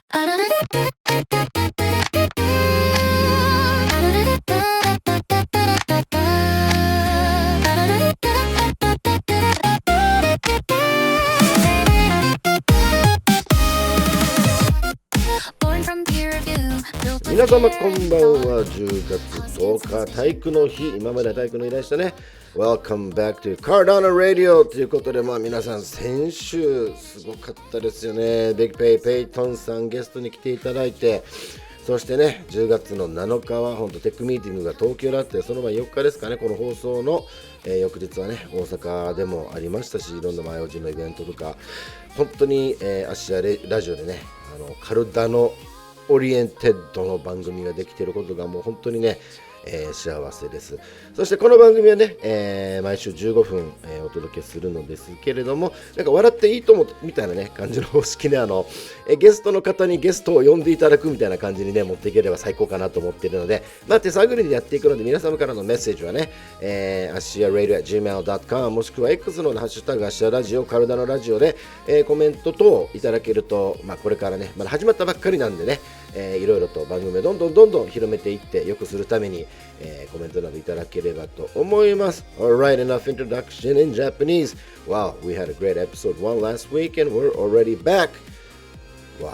皆様こんばんは。10月10日体育の日、今まで体育の日でしたね。 Welcome back to Cardano Radio ということで、皆さん先週すごかったですよね。Bigpeyペイトンさんゲストに来ていただいて、そしてね10月の7日は本当テックミーティングが東京だって、その前4日ですかね、この放送の、翌日はね大阪でもありましたし、いろんな前おじのイベントとか本当に、アシアラジオでねカルダノオリエンテッドの番組ができていることがもう本当にね、幸せです。そしてこの番組はね、毎週15分、お届けするのですけれども、なんか笑っていいともみたいなね感じの方式でゲストの方にゲストを呼んでいただくみたいな感じにね持っていければ最高かなと思っているので、手探りでやっていくので、皆様からのメッセージはね、asiaradio@gmail.com もしくは X のハッシュタグアシアラジオカルダノラジオで、コメント等いただけると、これからねまだ始まったばっかりなんでね、いろいろと番組をどんどん広めていって良くするために、コメントなどいただければと思います。 Alright, enough introduction in Japanese. Wow, we had a great episode 1 last week and we're already back. Wow,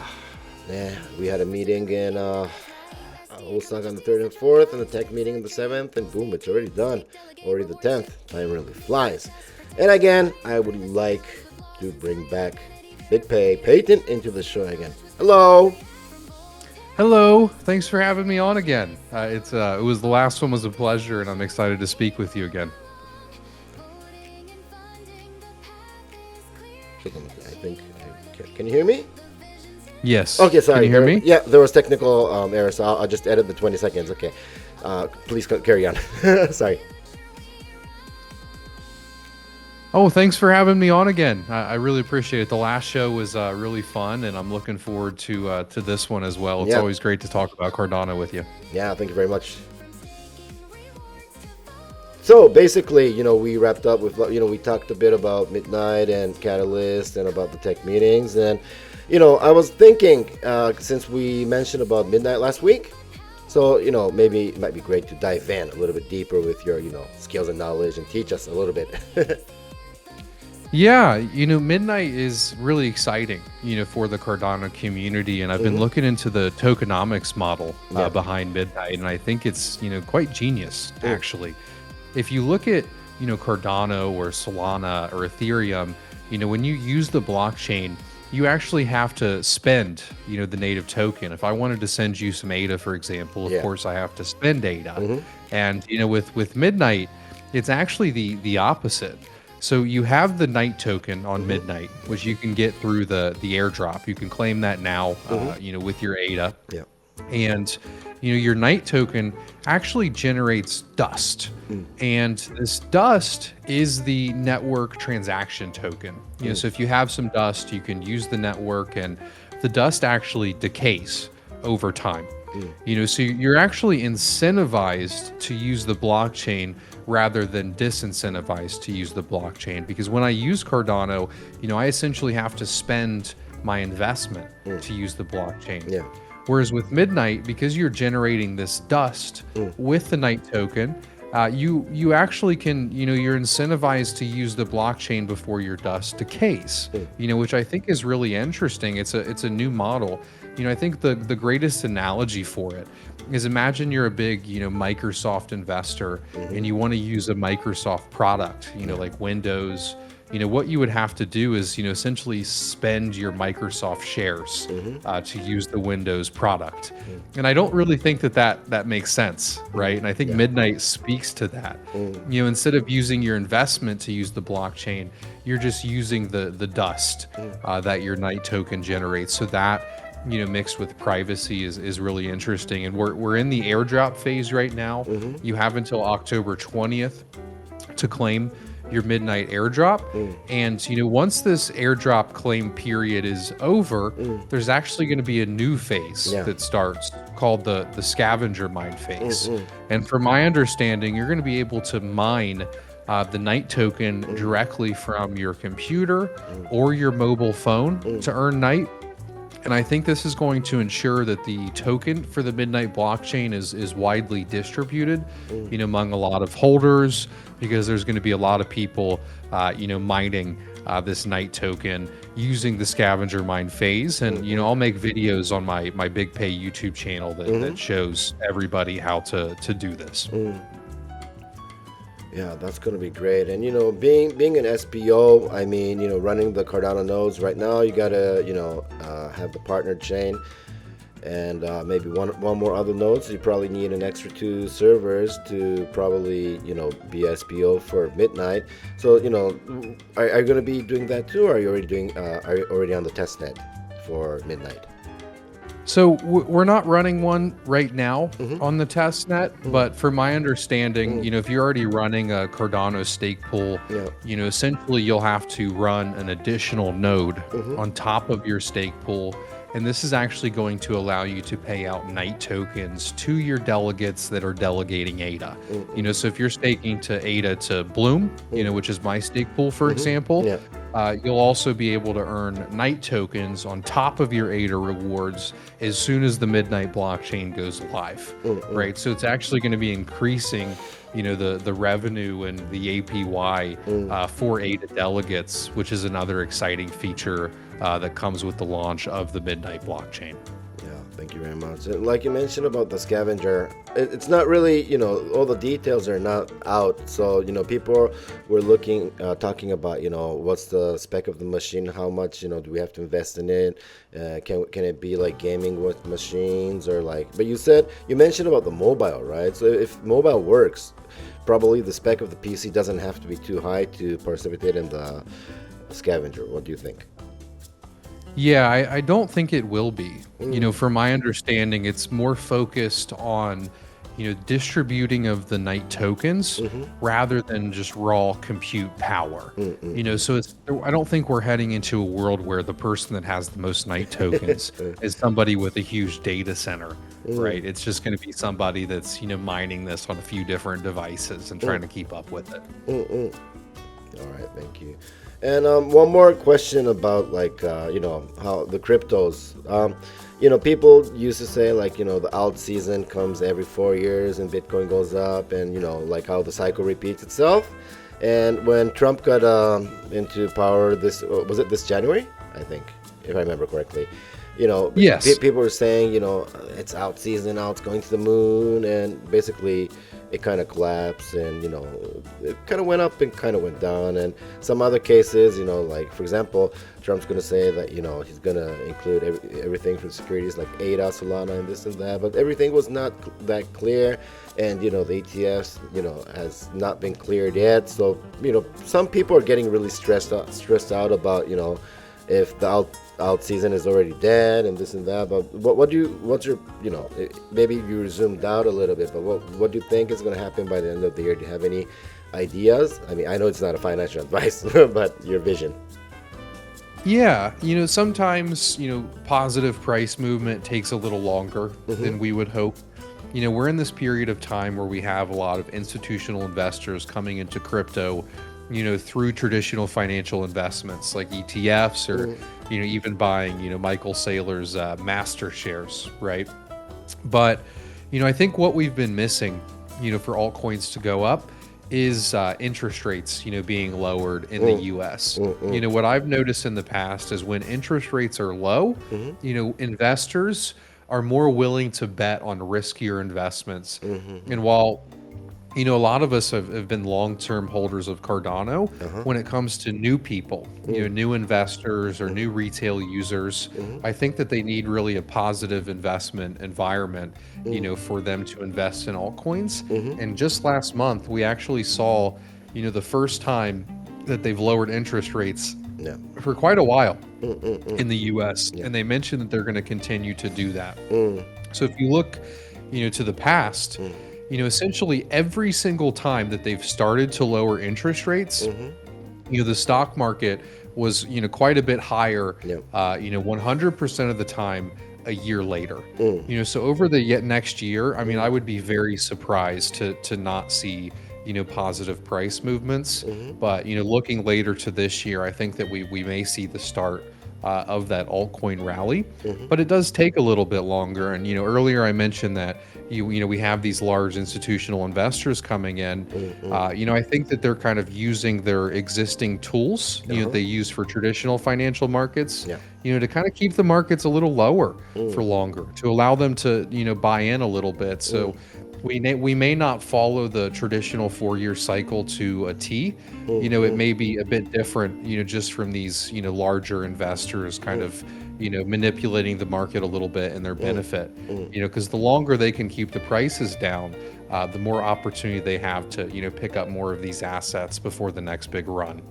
we had a meeting in Osaka on the 3rd and 4th and a tech meeting on the 7th, and boom, it's already done. Already the 10th. Time really flies. And again, I would like to bring back Bigpey Peyton into the show again. Hello, thanks for having me on again. It was the last one was a pleasure, and I'm excited to speak with you again. I think, can you hear me? Yes. Okay, sorry. Can you hear me? Yeah, there was technical error, so I'll just edit the 20 seconds. Okay, please carry on. Sorry. Oh, thanks for having me on again. I really appreciate it. The last show was really fun, and I'm looking forward to this one as well. It's always great to talk about Cardano with you. Yeah, thank you very much. So basically, we wrapped up with, we talked a bit about Midnight and Catalyst and about the tech meetings. And, I was thinking, since we mentioned about Midnight last week, so, maybe it might be great to dive in a little bit deeper with your, skills and knowledge and teach us a little bit. Yeah, Midnight is really exciting, for the Cardano community, and I've been looking into the tokenomics model behind Midnight, and I think it's, quite genius, actually. If you look at, Cardano or Solana or Ethereum, when you use the blockchain, you actually have to spend, the native token. If I wanted to send you some ADA, for example, of course I have to spend ADA. And, with Midnight, it's actually the opposite. So you have the night token on Midnight, which you can get through the airdrop. You can claim that now, with your ADA. Yeah. And, your night token actually generates dust. And this dust is the network transaction token. So if you have some dust, you can use the network, and the dust actually decays over time. So you're actually incentivized to use the blockchain rather than disincentivized to use the blockchain, because when I use Cardano, I essentially have to spend my investment to use the blockchain. Yeah. Whereas with Midnight, because you're generating this dust with the night token, you actually can, you're incentivized to use the blockchain before your dust decays, which I think is really interesting. It's a new model. I think the greatest analogy for it is, imagine you're a big, Microsoft investor, and you want to use a Microsoft product, like Windows. What you would have to do is, essentially spend your Microsoft shares to use the Windows product. And I don't really think that makes sense, right? And I think Midnight speaks to that. Instead of using your investment to use the blockchain, you're just using the dust that your night token generates. So that, mixed with privacy is really interesting. And we're in the airdrop phase right now. You have until October 20th to claim your Midnight airdrop. And once this airdrop claim period is over, there's actually going to be a new phase that starts called the scavenger mine phase. And from my understanding, you're going to be able to mine the night token directly from your computer or your mobile phone to earn night. And I think this is going to ensure that the token for the Midnight blockchain is widely distributed, among a lot of holders, because there's going to be a lot of people, mining this night token using the scavenger mine phase. And, I'll make videos on my Bigpey YouTube channel that shows everybody how to do this. Yeah, that's going to be great. And, being an SPO, I mean, running the Cardano nodes right now, you got to, have the partner chain and maybe one more other node. So you probably need an extra 2 servers to probably, be SPO for Midnight. So, are you going to be doing that too? Or are you already on the test net for Midnight? So we're not running one right now on the test net, but from my understanding, if you're already running a Cardano stake pool, essentially you'll have to run an additional node on top of your stake pool. And this is actually going to allow you to pay out night tokens to your delegates that are delegating ADA. So if you're staking to ADA to Bloom, which is my stake pool, for example, you'll also be able to earn night tokens on top of your ADA rewards as soon as the Midnight blockchain goes live, right? So it's actually going to be increasing, the revenue and the APY for ADA delegates, which is another exciting feature that comes with the launch of the Midnight blockchain. Yeah, thank you very much. And like you mentioned about the scavenger, it's not really, all the details are not out. So, people were talking about, what's the spec of the machine, how much, do we have to invest in it? Can it be like gaming with machines or but you mentioned about the mobile, right? So if mobile works, probably the spec of the PC doesn't have to be too high to participate in the scavenger. What do you think? Yeah, I don't think it will be. From my understanding, it's more focused on, distributing of the night tokens rather than just raw compute power. So I don't think we're heading into a world where the person that has the most night tokens is somebody with a huge data center, right? It's just going to be somebody that's, mining this on a few different devices and trying to keep up with it. All right, thank you. And one more question about how the cryptos. People used to say the alt season comes every 4 years and Bitcoin goes up, and how the cycle repeats itself. And when Trump got into power, was it this January? I think, if I remember correctly. Yes. People were saying it's alt season, now it's going to the moon, and basically it kind of collapsed, and it kind of went up and kind of went down. And some other cases, for example, Trump's going to say that he's going to include everything from securities like ADA, Solana, and this and that, but everything was not that clear, and the ETFs has not been cleared yet. So some people are getting really stressed out about if the out season is already dead and this and that. But what's your maybe you zoomed out a little bit, but what do you think is going to happen by the end of the year? Do you have any ideas? I mean, I know it's not a financial advice, but your vision. Yeah, sometimes positive price movement takes a little longer than we would hope. We're in this period of time where we have a lot of institutional investors coming into crypto through traditional financial investments like ETFs or, even buying, Michael Saylor's master shares, right? But, I think what we've been missing, for altcoins to go up is interest rates, being lowered in the US. What I've noticed in the past is when interest rates are low, investors are more willing to bet on riskier investments. And while a lot of us have been long-term holders of Cardano. When it comes to new people, new investors or new retail users, I think that they need really a positive investment environment, for them to invest in altcoins. And just last month, we actually saw, the first time that they've lowered interest rates for quite a while in the US. And they mentioned that they're going to continue to do that. So if you look, to the past, essentially every single time that they've started to lower interest rates, the stock market was, quite a bit higher, 100% of the time a year later. So over the next year, I mean, I would be very surprised to not see, positive price movements. But, looking later to this year, I think that we may see the start of that altcoin rally, but it does take a little bit longer. And earlier I mentioned that we have these large institutional investors coming in. I think that they're kind of using their existing tools they use for traditional financial markets, to kind of keep the markets a little lower for longer, to allow them to buy in a little bit. So we may not follow the traditional 4-year cycle to a T. It may be a bit different, just from these, larger investors kind of, manipulating the market a little bit in their benefit, because the longer they can keep the prices down, the more opportunity they have to, pick up more of these assets before the next big run.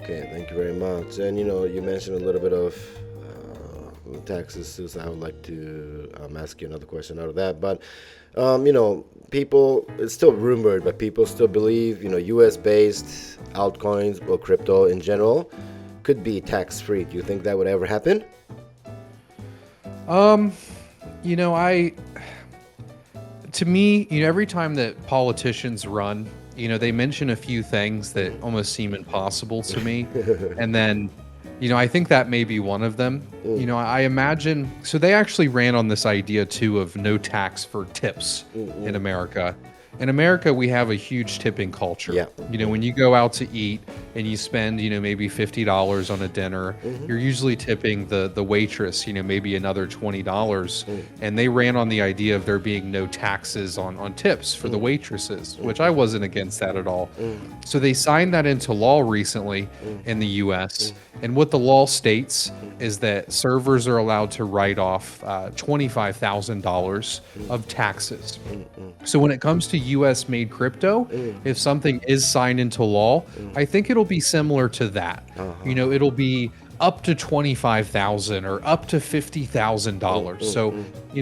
Okay, thank you very much. And, you mentioned a little bit of taxes too, so I would like to ask you another question out of that. But people, it's still rumored, but people still believe US based altcoins or crypto in general could be tax free. Do you think that would ever happen? To me, every time that politicians run, they mention a few things that almost seem impossible to me, and then I think that may be one of them. I imagine, so they actually ran on this idea too of no tax for tips in America. In America, we have a huge tipping culture. Yeah. When you go out to eat and you spend, maybe $50 on a dinner, you're usually tipping the waitress, maybe another $20. And they ran on the idea of there being no taxes on tips for the waitresses, which I wasn't against that at all. So they signed that into law recently in the US. And what the law states is that servers are allowed to write off $25,000 of taxes. So when it comes to US made crypto, if something is signed into law, I think it'll be similar to that. It'll be up to $25,000 or up to $50,000. So,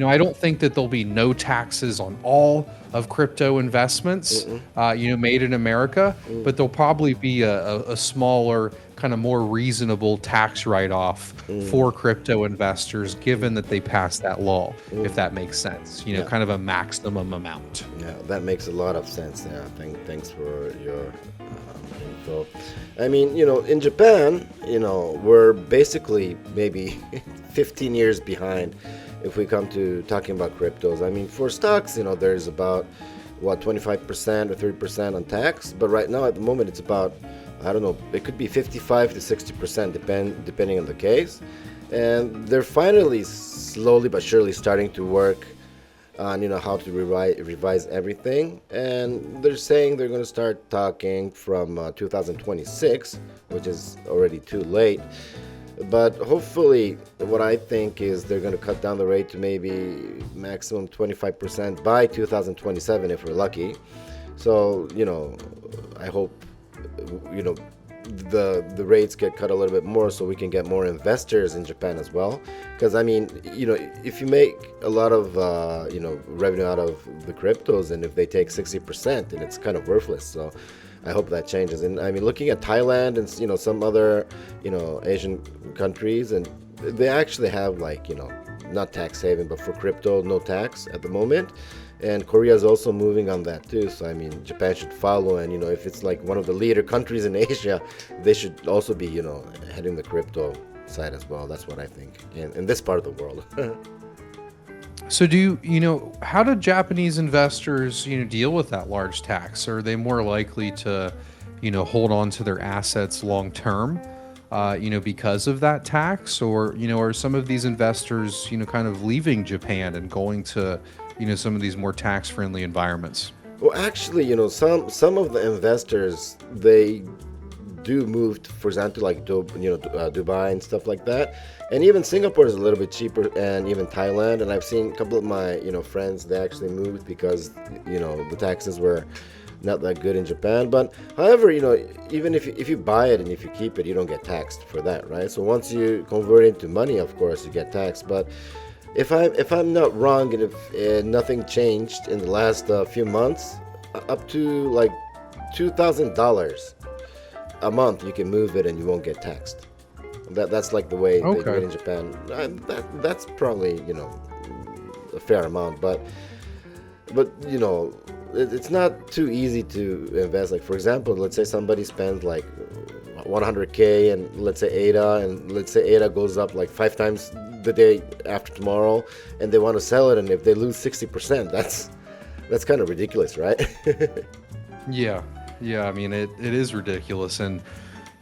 I don't think that there'll be no taxes on all of crypto investments, made in America, but there'll probably be a smaller, kind of more reasonable tax write-off for crypto investors, given that they passed that law, if that makes sense. Kind of a maximum amount. Yeah, that makes a lot of sense. Yeah, thanks for your info. I mean, in Japan, we're basically maybe 15 years behind if we come to talking about cryptos. I mean, for stocks, there's about 25% or 30% on tax, but right now at the moment it's about, I don't know, it could be 55 to 60% depending on the case. And they're finally slowly but surely starting to work on how to revise everything, and they're saying they're going to start talking from 2026, which is already too late. But hopefully, what I think is they're going to cut down the rate to maybe maximum 25% by 2027 if we're lucky. So I hope the rates get cut a little bit more so we can get more investors in Japan as well. Because I mean, if you make a lot of revenue out of the cryptos, and if they take 60%, then it's kind of worthless. So I hope that changes. And I mean, looking at Thailand and some other Asian countries, and they actually have not tax haven, but for crypto, no tax at the moment. And Korea is also moving on that too. So I mean, Japan should follow, and if it's like one of the leader countries in Asia, they should also be heading the crypto side as well. That's what I think in this part of the world. So how do Japanese investors deal with that large tax? Are they more likely to hold on to their assets long term, because of that tax, or are some of these investors kind of leaving Japan and going to some of these more tax-friendly environments? Well, actually, some of the investors, they do move, for example, like Dubai and stuff like that, and even Singapore is a little bit cheaper, and even Thailand. And I've seen a couple of my friends, they actually moved because the taxes were not that good in Japan. But however, even if you buy it and if you keep it, you don't get taxed for that, right? So once you convert it into money, of course you get taxed. But if I'm not wrong, and if nothing changed in the last few months, up to like $2,000 a month, you can move it and you won't get taxed. That's like the way they do it in Japan. That's probably a fair amount, but it's not too easy to invest. Like, for example, let's say somebody spends like 100K and let's say ADA goes up like 5 times the day after tomorrow, and they want to sell it, and if they lose 60%, that's kind of ridiculous, right? Yeah. I mean, it is ridiculous. And,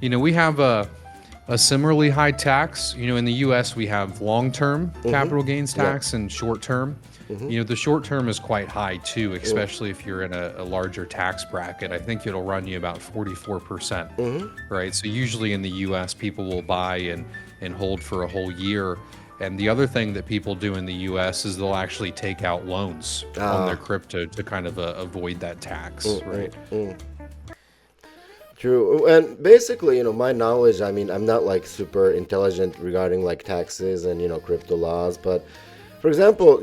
we have a similarly high tax. In the U.S., we have long-term capital gains tax and short-term. The short-term is quite high, too, especially if you're in a larger tax bracket. I think it'll run you about 44%, right? So usually in the U.S., people will buy and hold for a whole year. And the other thing that people do in the U.S. is they'll actually take out loans on their crypto to kind of avoid that tax, right? True. And basically, my knowledge, I mean, I'm not like super intelligent regarding like taxes and, crypto laws. But for example,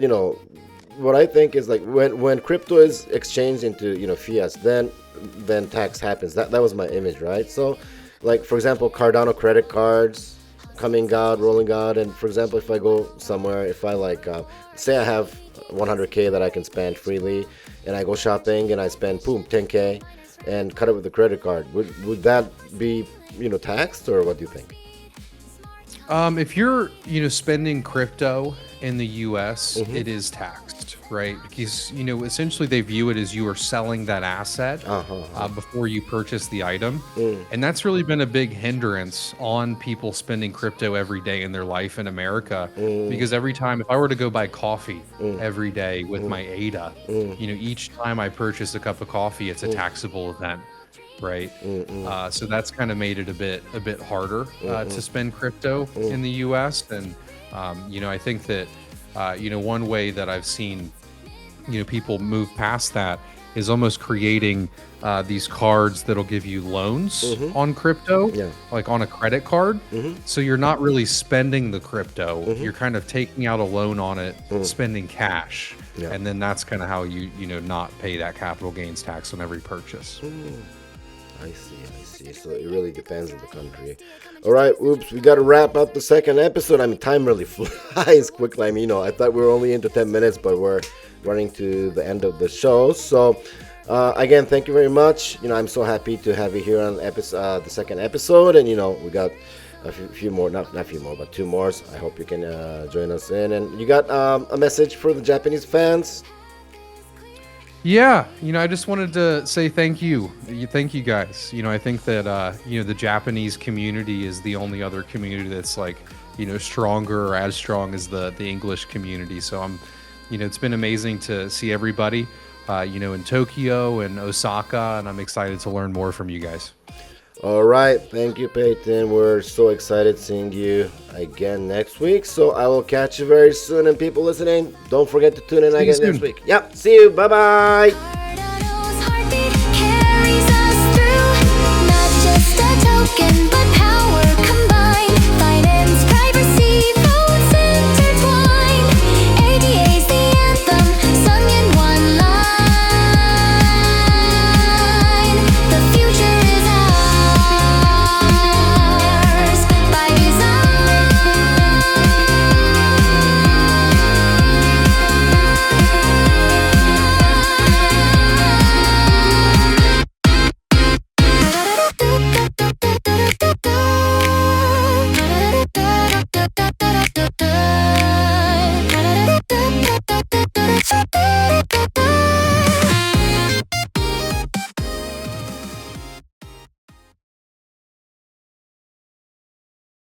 what I think is like when crypto is exchanged into, fiat, then tax happens. That was my image, right? So like, for example, Cardano credit cards coming out, rolling out. And for example, if I go somewhere, if I like, say I have 100K that I can spend freely, and I go shopping and I spend, 10K. And cut it with the credit card. Would that be, taxed, or what do you think? If you're, spending crypto in the U.S., it is taxed, right? Because, essentially they view it as you are selling that asset before you purchase the item. And that's really been a big hindrance on people spending crypto every day in their life in America. Because every time, if I were to go buy coffee every day with my ADA, each time I purchase a cup of coffee, it's a taxable event. Right. So that's kind of made it a bit harder to spend crypto in the U.S. And, I think that, one way that I've seen, people move past that is almost creating these cards that'll give you loans on crypto, like on a credit card. So you're not really spending the crypto. You're kind of taking out a loan on it, spending cash. And then that's kind of how you not pay that capital gains tax on every purchase. I see. So it really depends on the country. All right, we got to wrap up the second episode. I mean, time really flies quickly. I mean, I thought we were only into 10 minutes, but we're running to the end of the show. So, again, thank you very much. I'm so happy to have you here on the second episode. And, we got a few more, not a few more, but 2 more. So I hope you can join us in. And you got a message for the Japanese fans? Yeah, I just wanted to say thank you. Thank you guys. I think that, the Japanese community is the only other community that's like, stronger or as strong as the English community. So it's been amazing to see everybody, in Tokyo and Osaka, and I'm excited to learn more from you guys. All right. Thank you, Peyton. We're so excited seeing you again next week. So I will catch you very soon. And people listening, don't forget to tune in again next week. Yep. See you. Bye-bye.